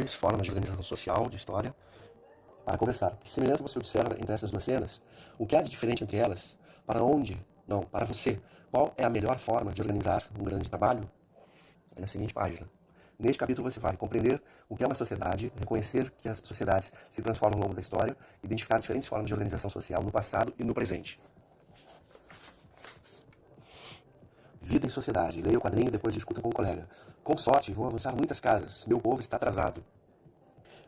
principais formas de organização social, de história, para conversar. Que semelhança você observa entre essas duas cenas? O que há de diferente entre elas? Para onde? Não, para você. Qual é a melhor forma de organizar um grande trabalho? É na seguinte página. Neste capítulo você vai compreender o que é uma sociedade, reconhecer que as sociedades se transformam ao longo da história, identificar diferentes formas de organização social no passado e no presente. Vida em sociedade. Leia o quadrinho e depois discuta com um colega. Com sorte, vou avançar muitas casas. Meu povo está atrasado.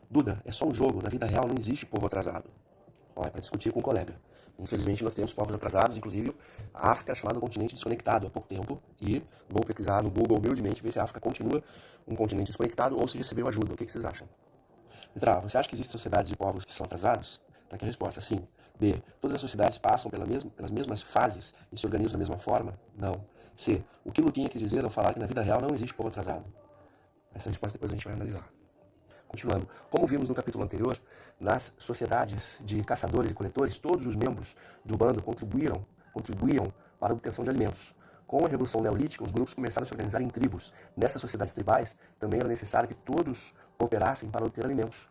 Duda, é só um jogo. Na vida real não existe povo atrasado. É para discutir com um colega. Infelizmente nós temos povos atrasados, inclusive a África é chamada continente desconectado há pouco tempo, e vou pesquisar no Google humildemente ver se a África continua um continente desconectado ou se recebeu ajuda. O que vocês acham? Letra A, você acha que existem sociedades de povos que são atrasados? Está aqui a resposta, sim. B, todas as sociedades passam pelas mesmas fases e se organizam da mesma forma? Não. C, o que Luquinha quis dizer ao falar que na vida real não existe povo atrasado? Essa resposta depois a gente vai analisar. Continuando, como vimos no capítulo anterior, nas sociedades de caçadores e coletores, todos os membros do bando contribuíam para a obtenção de alimentos. Com a Revolução Neolítica, os grupos começaram a se organizar em tribos. Nessas sociedades tribais, também era necessário que todos cooperassem para obter alimentos.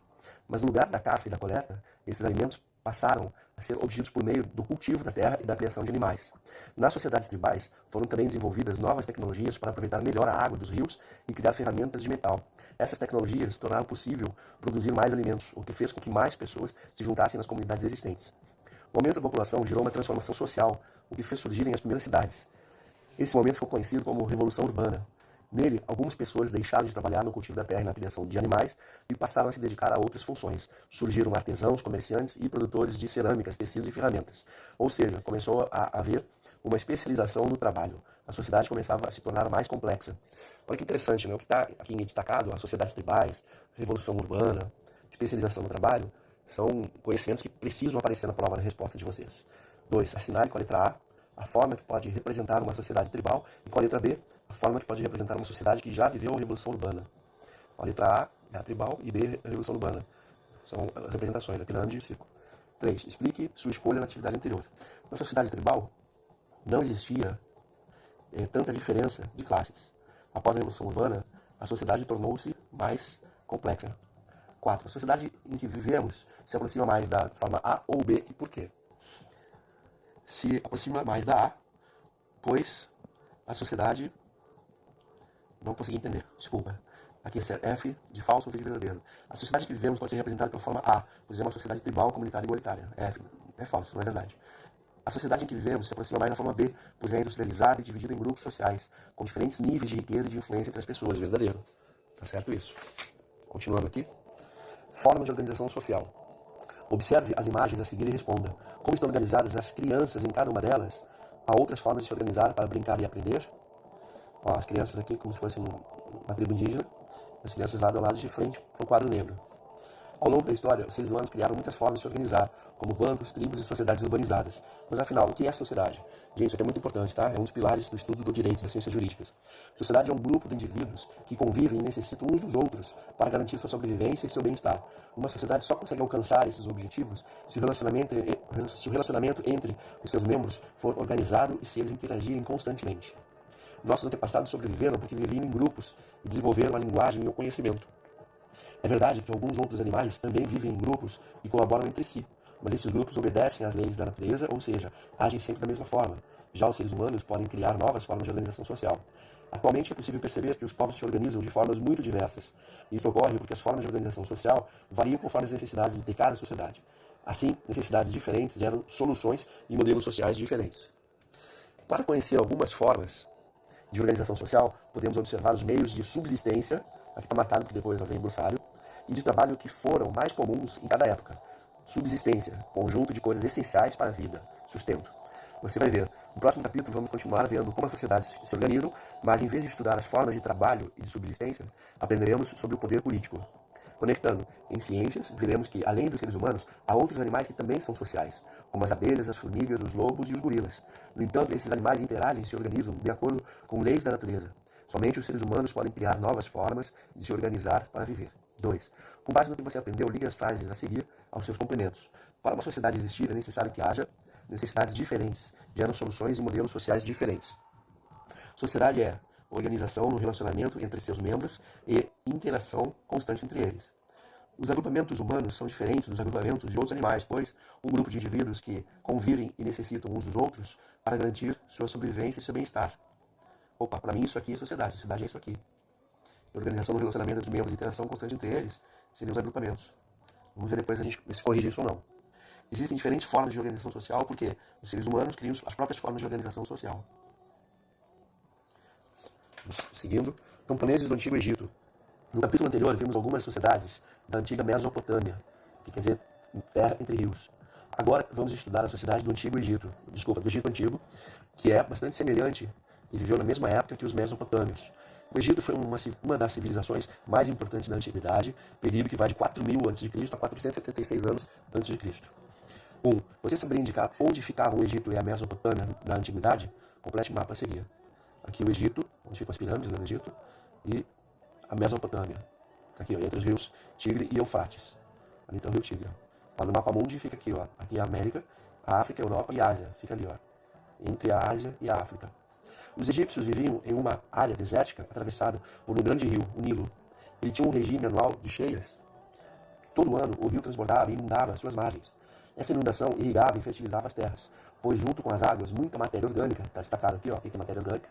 Mas no lugar da caça e da coleta, esses alimentos passaram a ser obtidos por meio do cultivo da terra e da criação de animais. Nas sociedades tribais, foram também desenvolvidas novas tecnologias para aproveitar melhor a água dos rios e criar ferramentas de metal. Essas tecnologias tornaram possível produzir mais alimentos, o que fez com que mais pessoas se juntassem nas comunidades existentes. O aumento da população gerou uma transformação social, o que fez surgirem as primeiras cidades. Esse momento foi conhecido como Revolução Urbana. Nele, algumas pessoas deixaram de trabalhar no cultivo da terra e na criação de animais e passaram a se dedicar a outras funções. Surgiram artesãos, comerciantes e produtores de cerâmicas, tecidos e ferramentas. Ou seja, começou a haver uma especialização no trabalho. A sociedade começava a se tornar mais complexa. Olha que interessante, né? O que está aqui destacado, as sociedades tribais, revolução urbana, especialização no trabalho, são conhecimentos que precisam aparecer na prova da resposta de vocês. 2. Assinale com a letra A forma que pode representar uma sociedade tribal, e com a letra B, a forma que pode representar uma sociedade que já viveu a Revolução Urbana. A letra A é a tribal e B é a Revolução Urbana. São as representações, a pirâmide e o círculo. 3. Explique sua escolha na atividade anterior. Na sociedade tribal, não existia tanta diferença de classes. Após a Revolução Urbana, a sociedade tornou-se mais complexa. 4. A sociedade em que vivemos se aproxima mais da forma A ou B, e por quê? Se aproxima mais da A, pois a sociedade... Não consegui entender, desculpa. Aqui é F de falso ou de verdadeiro. A sociedade que vivemos pode ser representada pela forma A, pois é uma sociedade tribal, comunitária e igualitária. F é falso, não é verdade. A sociedade em que vivemos se aproxima mais da forma B, pois é industrializada e dividida em grupos sociais, com diferentes níveis de riqueza e de influência entre as pessoas. Verdadeiro. Tá certo isso? Continuando aqui. Forma de organização social. Observe as imagens a seguir e responda. Como estão organizadas as crianças em cada uma delas? Há outras formas de se organizar para brincar e aprender? Ó, as crianças aqui como se fosse uma tribo indígena, as crianças lado a lado de frente para o quadro negro. Ao longo da história, os seres humanos criaram muitas formas de se organizar, como bancos, tribos e sociedades urbanizadas. Mas afinal, o que é a sociedade? Gente, isso aqui é muito importante, tá? É um dos pilares do estudo do direito e das ciências jurídicas. Sociedade é um grupo de indivíduos que convivem e necessitam uns dos outros para garantir sua sobrevivência e seu bem-estar. Uma sociedade só consegue alcançar esses objetivos se o relacionamento entre os seus membros for organizado e se eles interagirem constantemente. Nossos antepassados sobreviveram porque viviam em grupos e desenvolveram a linguagem e o conhecimento. É verdade que alguns outros animais também vivem em grupos e colaboram entre si, mas esses grupos obedecem às leis da natureza, ou seja, agem sempre da mesma forma. Já os seres humanos podem criar novas formas de organização social. Atualmente é possível perceber que os povos se organizam de formas muito diversas. Isso ocorre porque as formas de organização social variam conforme as necessidades de cada sociedade. Assim, necessidades diferentes geram soluções e modelos sociais diferentes. Para conhecer algumas formas de organização social, podemos observar os meios de subsistência, aqui está marcado que depois vem glossário, e de trabalho que foram mais comuns em cada época. Subsistência, conjunto de coisas essenciais para a vida, sustento. Você vai ver, no próximo capítulo vamos continuar vendo como as sociedades se organizam, mas em vez de estudar as formas de trabalho e de subsistência, aprenderemos sobre o poder político. Conectando em ciências, veremos que, além dos seres humanos, há outros animais que também são sociais, como as abelhas, as formigas, os lobos e os gorilas. No entanto, esses animais interagem e se organizam de acordo com leis da natureza. Somente os seres humanos podem criar novas formas de se organizar para viver. 2. Com base no que você aprendeu, ligue as frases a seguir aos seus complementos. Para uma sociedade existir, é necessário que haja necessidades diferentes, geram soluções e modelos sociais diferentes. Sociedade é organização no relacionamento entre seus membros e interação constante entre eles. Os agrupamentos humanos são diferentes dos agrupamentos de outros animais, pois um grupo de indivíduos que convivem e necessitam uns dos outros para garantir sua sobrevivência e seu bem-estar. Opa, para mim isso aqui é sociedade. Sociedade é isso aqui. Organização do relacionamento entre membros e interação constante entre eles seriam os agrupamentos. Vamos ver depois se a gente se corrige isso ou não. Existem diferentes formas de organização social porque os seres humanos criam as próprias formas de organização social. Seguindo, camponeses do Antigo Egito. No capítulo anterior, vimos algumas sociedades da antiga Mesopotâmia, que quer dizer terra entre rios. Agora vamos estudar a sociedade do Antigo Egito, do Egito Antigo, que é bastante semelhante e viveu na mesma época que os mesopotâmios. O Egito foi uma das civilizações mais importantes da Antiguidade, período que vai de 4.000 a.C. a 476 anos a.C. Você saberia indicar onde ficavam o Egito e a Mesopotâmia na Antiguidade? Complete o mapa a seguir. Aqui o Egito, onde ficam as pirâmides do Egito, e a Mesopotâmia. Aqui, ó, entre os rios Tigre e Eufrates. Ali está o rio Tigre. Ó, no mapa mundi fica aqui, ó. Aqui é a América, a África, a Europa e a Ásia. Fica ali, ó. Entre a Ásia e a África. Os egípcios viviam em uma área desértica atravessada por um grande rio, o Nilo. Ele tinha um regime anual de cheias. Todo ano, o rio transbordava e inundava suas margens. Essa inundação irrigava e fertilizava as terras, pois junto com as águas, muita matéria orgânica, está destacado aqui, ó, aqui tem matéria orgânica,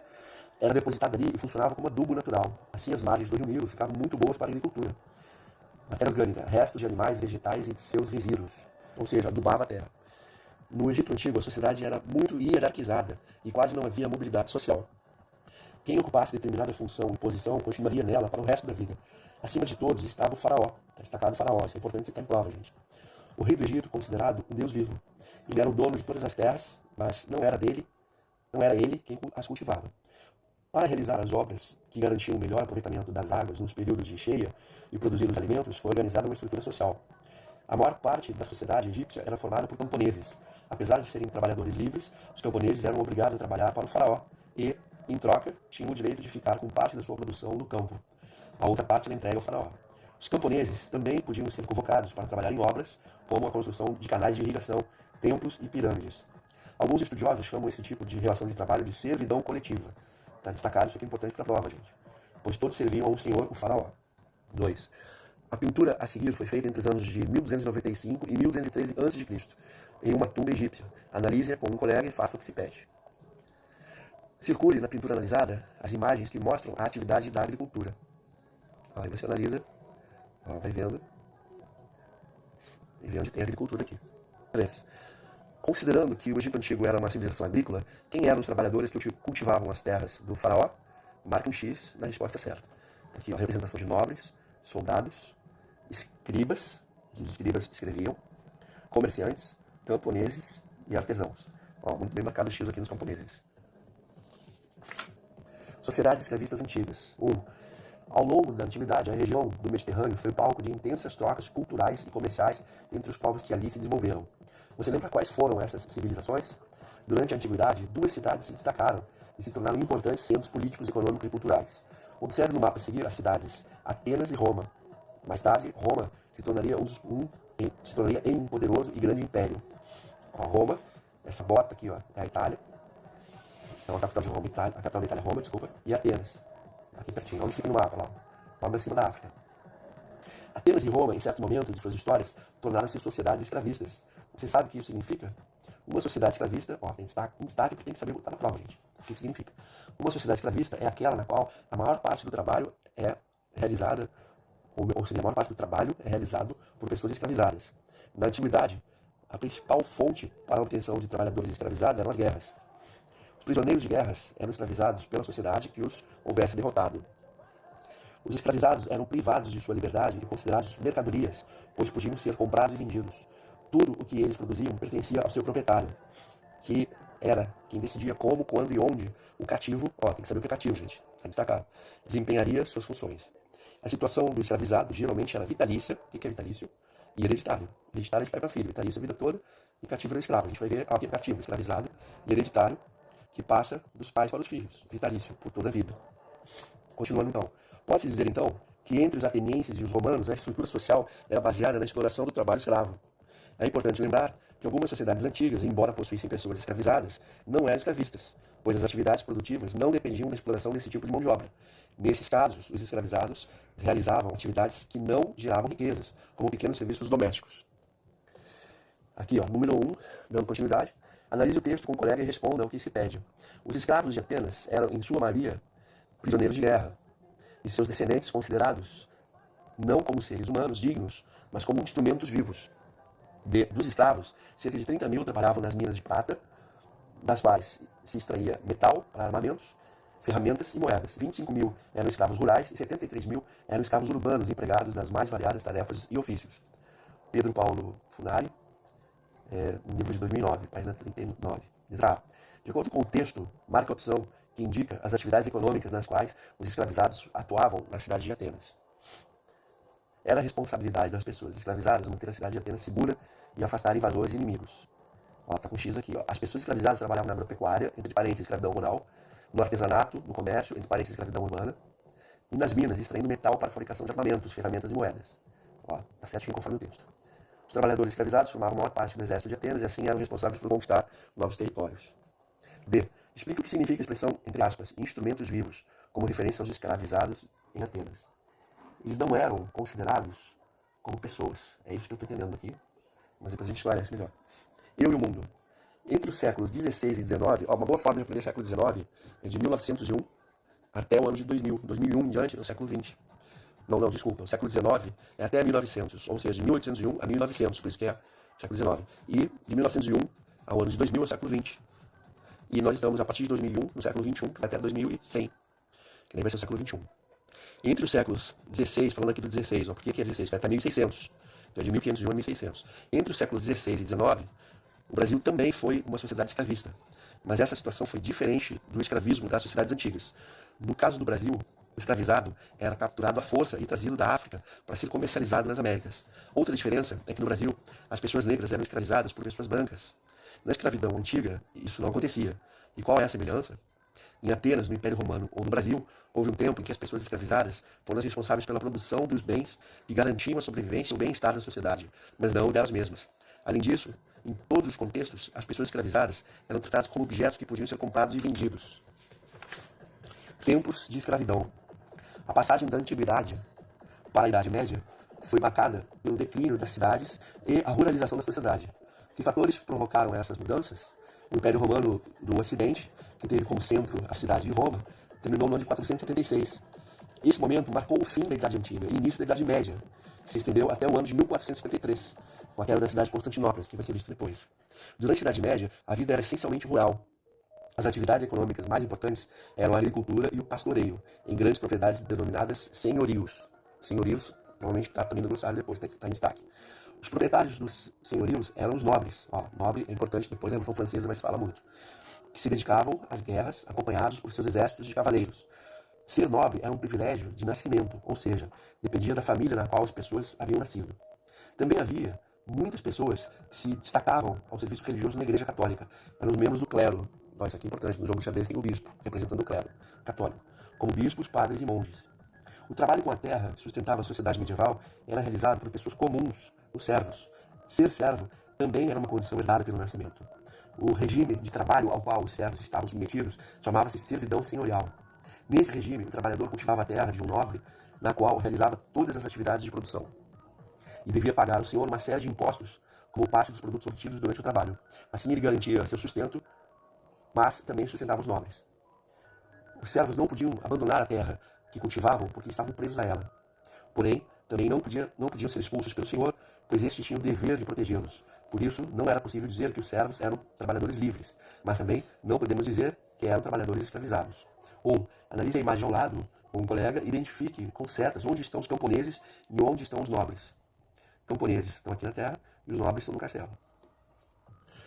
era depositada ali e funcionava como adubo natural. Assim, as margens do rio Nilo ficavam muito boas para a agricultura. Matéria orgânica, restos de animais, vegetais e de seus resíduos, ou seja, adubava a terra. No Egito Antigo, a sociedade era muito hierarquizada e quase não havia mobilidade social. Quem ocupasse determinada função e posição continuaria nela para o resto da vida. Acima de todos estava o faraó. Está destacado o faraó, isso é importante você ter em prova, gente. O rei do Egito, considerado um deus vivo. Ele era o dono de todas as terras, mas não era ele quem as cultivava. Para realizar as obras que garantiam o melhor aproveitamento das águas nos períodos de cheia e produzir os alimentos, foi organizada uma estrutura social. A maior parte da sociedade egípcia era formada por camponeses. Apesar de serem trabalhadores livres, os camponeses eram obrigados a trabalhar para o faraó e, em troca, tinham o direito de ficar com parte da sua produção no campo. A outra parte era entregue ao faraó. Os camponeses também podiam ser convocados para trabalhar em obras, como a construção de canais de irrigação, templos e pirâmides. Alguns estudiosos chamam esse tipo de relação de trabalho de servidão coletiva. Está destacado, isso aqui é importante para a prova, gente. Pois todos serviam a um senhor, o faraó. 2. A pintura a seguir foi feita entre os anos de 1295 e 1213 a.C., em uma tumba egípcia. Analise-a com um colega e faça o que se pede. Circule na pintura analisada as imagens que mostram a atividade da agricultura. Aí você analisa, vai vendo, e vê onde tem agricultura aqui. 3. Considerando que o Egito Antigo era uma civilização agrícola, quem eram os trabalhadores que cultivavam as terras do faraó? Marque um X na resposta certa. Aqui, ó, a representação de nobres, soldados, escribas, que os escribas escreviam, comerciantes, camponeses e artesãos. Ó, muito bem marcado o X aqui nos camponeses. Sociedades escravistas antigas. 1. Ao longo da antiguidade, a região do Mediterrâneo foi palco de intensas trocas culturais e comerciais entre os povos que ali se desenvolveram. Você lembra quais foram essas civilizações? Durante a antiguidade, 2 cidades se destacaram e se tornaram importantes centros políticos, econômicos e culturais. Observe no mapa a seguir as cidades Atenas e Roma. Mais tarde, Roma se tornaria em um poderoso e grande império. Ó, Roma, essa bota aqui, ó, é a Itália. Então a capital de Roma, a capital da Itália é Roma, desculpa, e Atenas. Aqui pertinho, onde fica no mapa, lá. Logo acima da África. Atenas e Roma, em certo momento de suas histórias, tornaram-se sociedades escravistas. Você sabe o que isso significa? Uma sociedade escravista, ó, tem destaque porque tem que saber botar na prova, gente. O que isso significa? Uma sociedade escravista é aquela na qual a maior parte do trabalho é realizada, ou seja, a maior parte do trabalho é realizado por pessoas escravizadas. Na antiguidade, a principal fonte para a obtenção de trabalhadores escravizados eram as guerras. Os prisioneiros de guerras eram escravizados pela sociedade que os houvesse derrotado. Os escravizados eram privados de sua liberdade e considerados mercadorias, pois podiam ser comprados e vendidos. Tudo o que eles produziam pertencia ao seu proprietário, que era quem decidia como, quando e onde o cativo, ó, tem que saber o que é cativo, gente, está destacado, desempenharia suas funções. A situação do escravizado geralmente era vitalícia, o que é vitalício? E hereditário. Hereditário de pai para filho, vitalício a vida toda, e cativo era o escravo. A gente vai ver o que é cativo, escravizado e hereditário, que passa dos pais para os filhos, vitalício, por toda a vida. Continuando então. Pode-se dizer então que entre os atenienses e os romanos a estrutura social era baseada na exploração do trabalho escravo. É importante lembrar que algumas sociedades antigas, embora possuíssem pessoas escravizadas, não eram escravistas. pois as atividades produtivas não dependiam da exploração desse tipo de mão de obra. Nesses casos, os escravizados realizavam atividades que não geravam riquezas, como pequenos serviços domésticos. Aqui, número 1, dando continuidade. Analise o texto com o colega e responda ao que se pede. Os escravos de Atenas eram, em sua maioria, prisioneiros de guerra, e seus descendentes considerados não como seres humanos dignos, mas como instrumentos vivos. Dos escravos, cerca de 30 mil trabalhavam nas minas de prata, das quais se extraía metal para armamentos, ferramentas e moedas. 25 mil eram escravos rurais e 73 mil eram escravos urbanos, empregados nas mais variadas tarefas e ofícios. Pedro Paulo Funari, no livro de 2009, página 39. Letra A. De acordo com o texto, marque a opção que indica as atividades econômicas nas quais os escravizados atuavam na cidade de Atenas. Era a responsabilidade das pessoas escravizadas manter a cidade de Atenas segura e afastar invasores e inimigos. Tá com X aqui. As pessoas escravizadas trabalhavam na agropecuária, entre parênteses, escravidão rural, no artesanato, no comércio, entre parênteses, escravidão urbana, e nas minas, extraindo metal para a fabricação de armamentos, ferramentas e moedas. Tá certinho conforme o texto. Os trabalhadores escravizados formavam a maior parte do exército de Atenas e assim eram responsáveis por conquistar novos territórios. B. Explique o que significa a expressão, entre aspas, instrumentos vivos, como referência aos escravizados em Atenas. Eles não eram considerados como pessoas. É isso que eu estou entendendo aqui. Mas depois a gente esclarece melhor. Eu e o mundo. Entre os séculos XVI e XIX, uma boa forma de aprender o século XIX é de 1901 até o ano de 2000. 2001 em diante é o século XX. Não, desculpa. O século XIX é até 1900, ou seja, de 1801 a 1900, por isso que é século XIX. E de 1901 ao ano de 2000 é o século XX. E nós estamos, a partir de 2001, no século XXI, até 2100, que daí vai ser o século XXI. Entre os séculos XVI, falando aqui do XVI, por que é 16? Vai até 1600. Então é de 1501 a 1600. Entre os séculos XVI e XIX, o Brasil também foi uma sociedade escravista. Mas essa situação foi diferente do escravismo das sociedades antigas. No caso do Brasil, o escravizado era capturado à força e trazido da África para ser comercializado nas Américas. Outra diferença é que no Brasil, as pessoas negras eram escravizadas por pessoas brancas. Na escravidão antiga, isso não acontecia. E qual é a semelhança? Em Atenas, no Império Romano ou no Brasil, houve um tempo em que as pessoas escravizadas foram as responsáveis pela produção dos bens que garantiam a sobrevivência e o bem-estar da sociedade, mas não delas mesmas. Além disso, em todos os contextos, as pessoas escravizadas eram tratadas como objetos que podiam ser comprados e vendidos. Tempos de escravidão. A passagem da Antiguidade para a Idade Média foi marcada pelo declínio das cidades e a ruralização da sociedade. Que fatores provocaram essas mudanças? O Império Romano do Ocidente, que teve como centro a cidade de Roma, terminou no ano de 476. Esse momento marcou o fim da Idade Antiga e início da Idade Média, que se estendeu até o ano de 1453, com a queda da cidade de Constantinopla, que vai ser visto depois. Durante a Idade Média, a vida era essencialmente rural. As atividades econômicas mais importantes eram a agricultura e o pastoreio, em grandes propriedades denominadas senhorios. Senhorios, provavelmente está também no glossário depois, está em destaque. Os proprietários dos senhorios eram os nobres. Nobre é importante, depois na Revolução Francesa, mas fala muito. Que se dedicavam às guerras, acompanhados por seus exércitos de cavaleiros. Ser nobre era um privilégio de nascimento, ou seja, dependia da família na qual as pessoas haviam nascido. Também havia muitas pessoas que se destacavam ao serviço religioso na Igreja Católica. Eram os membros do clero. Isso aqui é importante, no jogo de xadrez tem o bispo, representando o clero católico, como bispos, padres e monges. O trabalho com a terra que sustentava a sociedade medieval era realizado por pessoas comuns, os servos. Ser servo também era uma condição herdada pelo nascimento. O regime de trabalho ao qual os servos estavam submetidos chamava-se servidão senhorial. Nesse regime, o trabalhador cultivava a terra de um nobre, na qual realizava todas as atividades de produção. E devia pagar ao senhor uma série de impostos, como parte dos produtos obtidos durante o trabalho. Assim ele garantia seu sustento, mas também sustentava os nobres. Os servos não podiam abandonar a terra que cultivavam porque estavam presos a ela. Porém, também não podiam ser expulsos pelo senhor, pois este tinha o dever de protegê-los. Por isso, não era possível dizer que os servos eram trabalhadores livres, mas também não podemos dizer que eram trabalhadores escravizados. Ou, analise a imagem ao lado com um colega e identifique com setas onde estão os camponeses e onde estão os nobres. Camponeses estão aqui na terra e os nobres estão no castelo.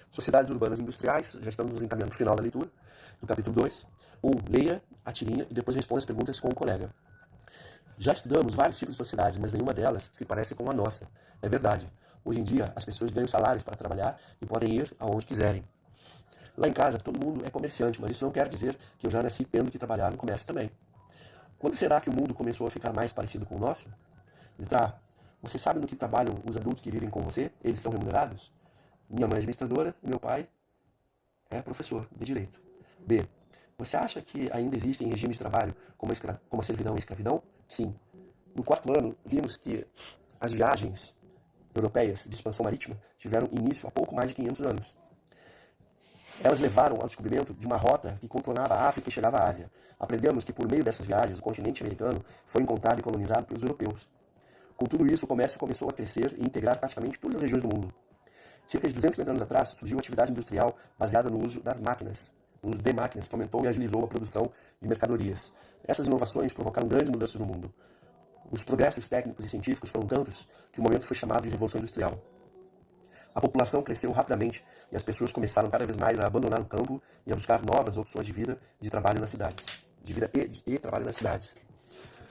Sociedades urbanas e industriais, já estamos nos encaminhando para o final da leitura, do capítulo 2. Leia a tirinha e depois responda as perguntas com o colega. Já estudamos vários tipos de sociedades, mas nenhuma delas se parece com a nossa. É verdade. Hoje em dia, as pessoas ganham salários para trabalhar e podem ir aonde quiserem. Lá em casa, todo mundo é comerciante, mas isso não quer dizer que eu já nasci tendo que trabalhar no comércio também. Quando será que o mundo começou a ficar mais parecido com o nosso? Letra A. Você sabe no que trabalham os adultos que vivem com você? Eles são remunerados? Minha mãe é administradora e meu pai é professor de direito. B. Você acha que ainda existem regimes de trabalho como a servidão e a escravidão? Sim. No quarto ano, vimos que as viagens europeias de expansão marítima tiveram início há pouco mais de 500 anos. Elas levaram ao descobrimento de uma rota que contornava a África e chegava à Ásia. Aprendemos que por meio dessas viagens o continente americano foi encontrado e colonizado pelos europeus. Com tudo isso, o comércio começou a crescer e integrar praticamente todas as regiões do mundo. Cerca de 250 anos atrás, surgiu a atividade industrial baseada no uso das máquinas, no uso de máquinas, que aumentou e agilizou a produção de mercadorias. Essas inovações provocaram grandes mudanças no mundo. Os progressos técnicos e científicos foram tantos que o momento foi chamado de Revolução Industrial. A população cresceu rapidamente e as pessoas começaram cada vez mais a abandonar o campo e a buscar novas opções de vida de trabalho nas cidades. De vida e trabalho nas cidades.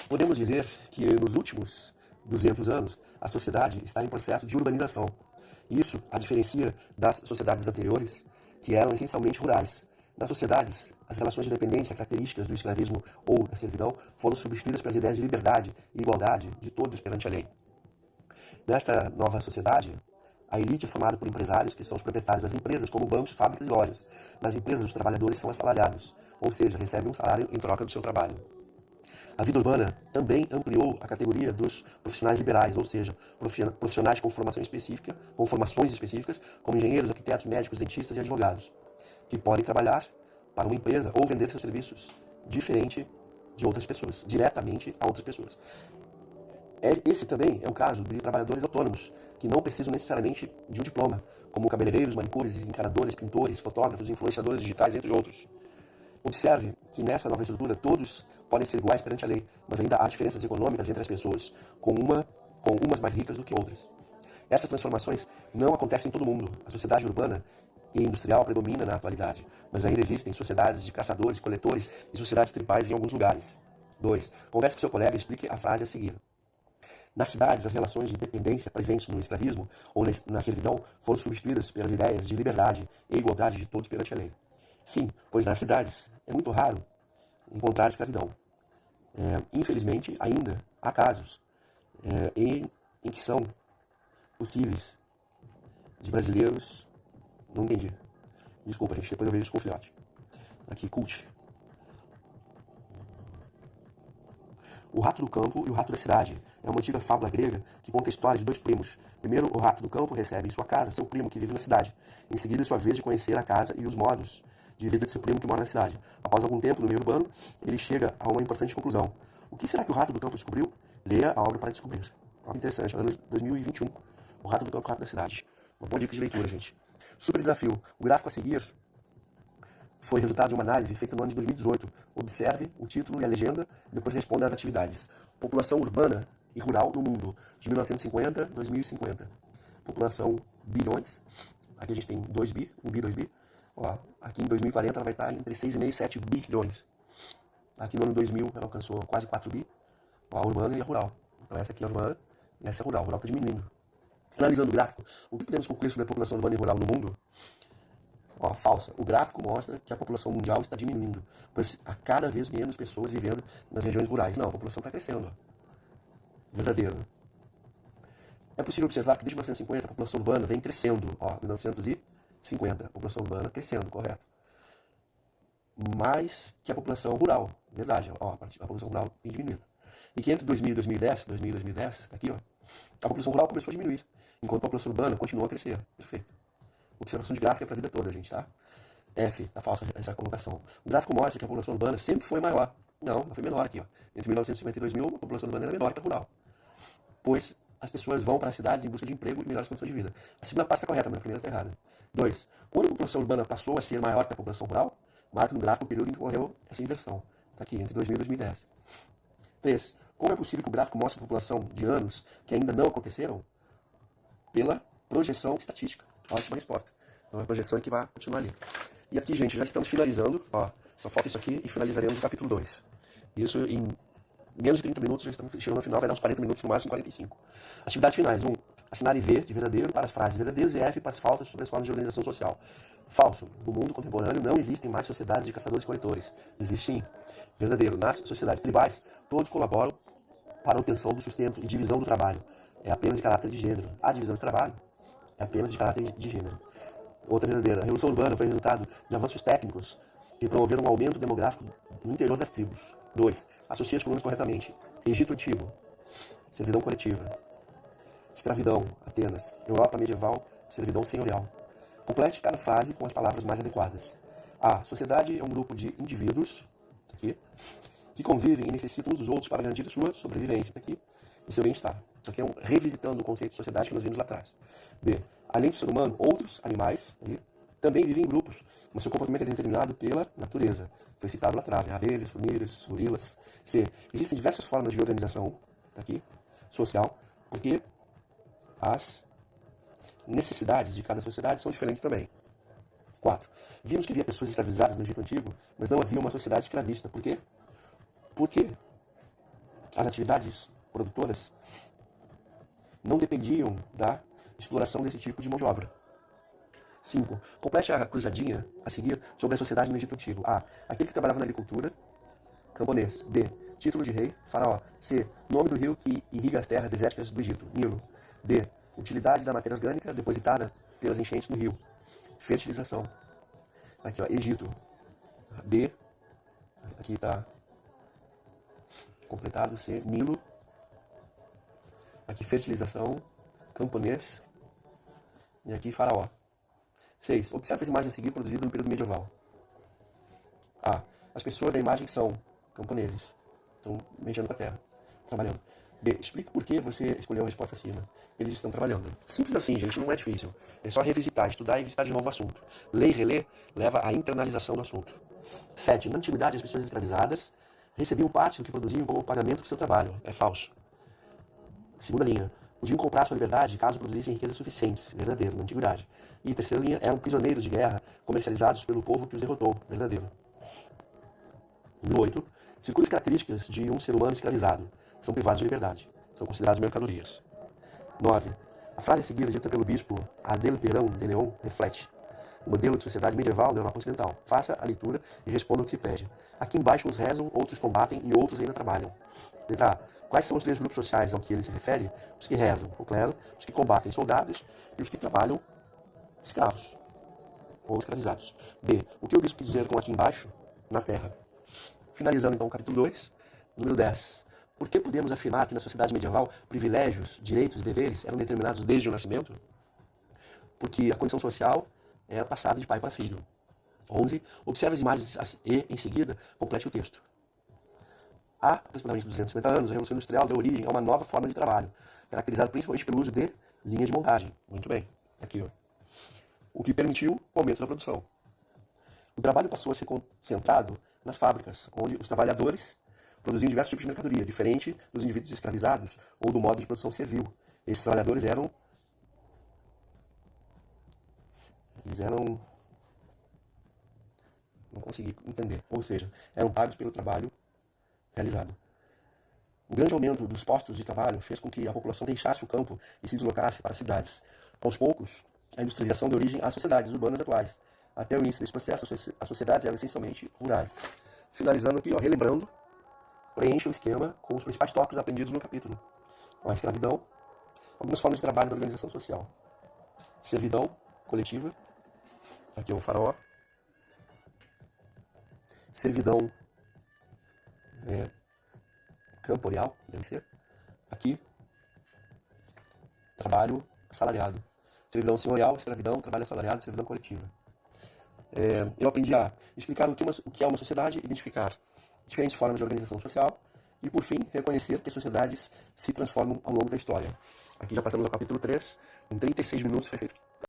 Podemos dizer que nos últimos 200 anos, a sociedade está em processo de urbanização. Isso a diferencia das sociedades anteriores, que eram essencialmente rurais. Nas sociedades, as relações de dependência características do escravismo ou da servidão foram substituídas pelas ideias de liberdade e igualdade de todos perante a lei. Nesta nova sociedade, a elite é formada por empresários que são os proprietários das empresas, como bancos, fábricas e lojas. Nas empresas, os trabalhadores são assalariados, ou seja, recebem um salário em troca do seu trabalho. A vida urbana também ampliou a categoria dos profissionais liberais, ou seja, profissionais com formações específicas, como engenheiros, arquitetos, médicos, dentistas e advogados, que podem trabalhar para uma empresa ou vender seus serviços diferente de outras pessoas, diretamente a outras pessoas. Esse também é o caso de trabalhadores autônomos, que não precisam necessariamente de um diploma, como cabeleireiros, manicures, encanadores, pintores, fotógrafos, influenciadores digitais, entre outros. Observe que nessa nova estrutura todos podem ser iguais perante a lei, mas ainda há diferenças econômicas entre as pessoas, com umas mais ricas do que outras. Essas transformações não acontecem em todo mundo. A sociedade urbana e industrial predomina na atualidade, mas ainda existem sociedades de caçadores, coletores e sociedades tribais em alguns lugares. 2. Converse com seu colega e explique a frase a seguir. Nas cidades, as relações de dependência presentes no escravismo ou na servidão foram substituídas pelas ideias de liberdade e igualdade de todos perante a lei. Sim, pois nas cidades é muito raro encontrar escravidão. Infelizmente, ainda há casos em que são possíveis de brasileiros... Não entendi. Desculpa, gente, depois eu vejo isso com o filhote. Aqui, cult. O rato do campo e o rato da cidade é uma antiga fábula grega que conta a história de dois primos. Primeiro, o rato do campo recebe em sua casa seu primo que vive na cidade. Em seguida, é sua vez de conhecer a casa e os modos de vida de seu primo que mora na cidade. Após algum tempo no meio urbano, ele chega a uma importante conclusão. O que será que o rato do campo descobriu? Leia a obra para descobrir. Olha que interessante, ano 2021. O rato do campo e o rato da cidade. Uma boa dica de leitura, gente. Super desafio. O gráfico a seguir foi resultado de uma análise feita no ano de 2018. Observe o título e a legenda e depois responda às atividades. População urbana e rural no mundo, de 1950 a 2050. População bilhões. Aqui a gente tem 2 bi, 1 bi, 2 bi. Ó, aqui em 2040 ela vai estar entre 6,5 e 7 bilhões. Aqui no ano 2000 ela alcançou quase 4 bi. Ó, a urbana e a rural. Então essa aqui é a urbana e essa é a rural. A rural está diminuindo. Analisando o gráfico, o que podemos concluir sobre a população urbana e rural no mundo? Ó, falsa. O gráfico mostra que a população mundial está diminuindo, pois há cada vez menos pessoas vivendo nas regiões rurais. Não, a população está crescendo. Ó. Verdadeiro. É possível observar que desde 1950 a população urbana vem crescendo. Ó, 1950, a população urbana crescendo, correto. Mais que a população rural. Verdade, ó, a população rural tem diminuído. E que entre 2000 e 2010, tá aqui, ó, a população rural começou a diminuir, enquanto a população urbana continua a crescer. Perfeito. Observação de gráfico é para a vida toda, gente, tá? F, tá falsa essa colocação. O gráfico mostra que a população urbana sempre foi maior. Não, ela foi menor aqui, ó. Entre 1950 e 2000, a população urbana era menor que a rural. Pois as pessoas vão para as cidades em busca de emprego e melhores condições de vida. A segunda parte está correta, mas a primeira está errada. 2. Quando a população urbana passou a ser maior que a população rural, marca no gráfico o período em que ocorreu essa inversão. Está aqui, entre 2000 e 2010. 3. Como é possível que o gráfico mostre a população de anos que ainda não aconteceram? Pela projeção estatística. Ótima resposta. Então a projeção é que vai continuar ali. E aqui, gente, já estamos finalizando. Ó, só falta isso aqui e finalizaremos o capítulo 2. Isso em menos de 30 minutos, já estamos chegando no final, vai dar uns 40 minutos, no máximo 45. Atividades finais. 1. Assinar V de verdadeiro para as frases verdadeiras e F para as falsas sobre as formas de organização social. Falso. No mundo contemporâneo não existem mais sociedades de caçadores-coletores. Existe sim. Verdadeiro. Nas sociedades tribais, todos colaboram para a obtenção do sustento e divisão do trabalho. É apenas de caráter de gênero. A divisão de trabalho é apenas de caráter de gênero. Outra verdadeira. A Revolução Urbana foi resultado de avanços técnicos e promover um aumento demográfico no interior das tribos. 2. Associe as colunas corretamente. Egito Antigo, servidão coletiva. Escravidão, Atenas. Europa medieval, servidão senhorial. Complete cada frase com as palavras mais adequadas. A. Sociedade é um grupo de indivíduos aqui, que convivem e necessitam uns dos outros para garantir a sua sobrevivência aqui, e seu bem-estar. Isso aqui é revisitando o conceito de sociedade que nós vimos lá atrás. B. Além do ser humano, outros animais aqui, também vivem em grupos, mas seu comportamento é determinado pela natureza. Foi citado lá atrás, abelhas, formigas, gorilas. C. Existem diversas formas de organização aqui, social, porque as necessidades de cada sociedade são diferentes também. 4. Vimos que havia pessoas escravizadas no Egito Antigo, mas não havia uma sociedade escravista. Por quê? Porque as atividades produtoras não dependiam da exploração desse tipo de mão de obra. 5. Complete a cruzadinha a seguir sobre a sociedade no Egito Antigo. A. Aquele que trabalhava na agricultura, camponês. B. Título de rei, faraó. C. Nome do rio que irriga as terras desérticas do Egito, Nilo. D. Utilidade da matéria orgânica depositada pelas enchentes no rio. Fertilização. Aqui, ó, Egito. B. Aqui está completado. C. Nilo. Aqui, fertilização. Camponês. E aqui, faraó. 6. Observe as imagens a seguir produzidas no período medieval. A. As pessoas da imagem são camponeses. Estão mexendo com a terra. Trabalhando. B. Explique por que você escolheu a resposta acima. Eles estão trabalhando. Simples assim, gente. Não é difícil. É só revisitar, estudar e visitar de novo o assunto. Ler e reler leva à internalização do assunto. 7. Na antiguidade, as pessoas escravizadas recebiam parte do que produziam como pagamento do seu trabalho. É falso. Segunda linha. Podiam comprar sua liberdade caso produzissem riquezas suficientes. Verdadeiro, na antiguidade. E terceira linha. Eram prisioneiros de guerra comercializados pelo povo que os derrotou. Verdadeiro. Número 8. Circule as características de um ser humano escravizado. São privados de liberdade. São considerados mercadorias. 9. A frase a seguir, dita pelo bispo Adel Perão de León, reflete o modelo de sociedade medieval da Europa Ocidental. Faça a leitura e responda o que se pede. Aqui embaixo uns rezam, outros combatem e outros ainda trabalham. Letra A. Quais são os três grupos sociais ao que ele se refere? Os que rezam, o clero, os que combatem, soldados, e os que trabalham, escravos ou escravizados. B. O que o bispo quis dizer com aqui embaixo? Na terra. Finalizando então o capítulo 2, número 10. Por que podemos afirmar que na sociedade medieval privilégios, direitos e deveres eram determinados desde o nascimento? Porque a condição social é passada de pai para filho. 11. Observe as imagens e, em seguida, complete o texto. Há aproximadamente 250 anos, a Revolução Industrial deu origem a uma nova forma de trabalho, caracterizada principalmente pelo uso de linhas de montagem. Muito bem. Aqui, ó. O que permitiu o aumento da produção. O trabalho passou a ser concentrado nas fábricas, onde os trabalhadores produziam diversos tipos de mercadoria, diferente dos indivíduos escravizados ou do modo de produção servil. Esses trabalhadores eram não consegui entender, ou seja, eram pagos pelo trabalho realizado. O grande aumento dos postos de trabalho fez com que a população deixasse o campo e se deslocasse para as cidades. Aos poucos, a industrialização deu origem às sociedades urbanas atuais. Até o início desse processo, as sociedades eram essencialmente rurais. Finalizando aqui, ó, relembrando, preencha o esquema com os principais tópicos aprendidos no capítulo. A escravidão, algumas formas de trabalho da organização social. Servidão coletiva, aqui é o faraó. Servidão camporeal, deve ser. Aqui, trabalho assalariado. Servidão senhorial, escravidão, trabalho assalariado, servidão coletiva. Eu aprendi a explicar o que é uma sociedade, identificar diferentes formas de organização social e, por fim, reconhecer que as sociedades se transformam ao longo da história. Aqui já passamos ao capítulo 3, em 36 minutos foi feito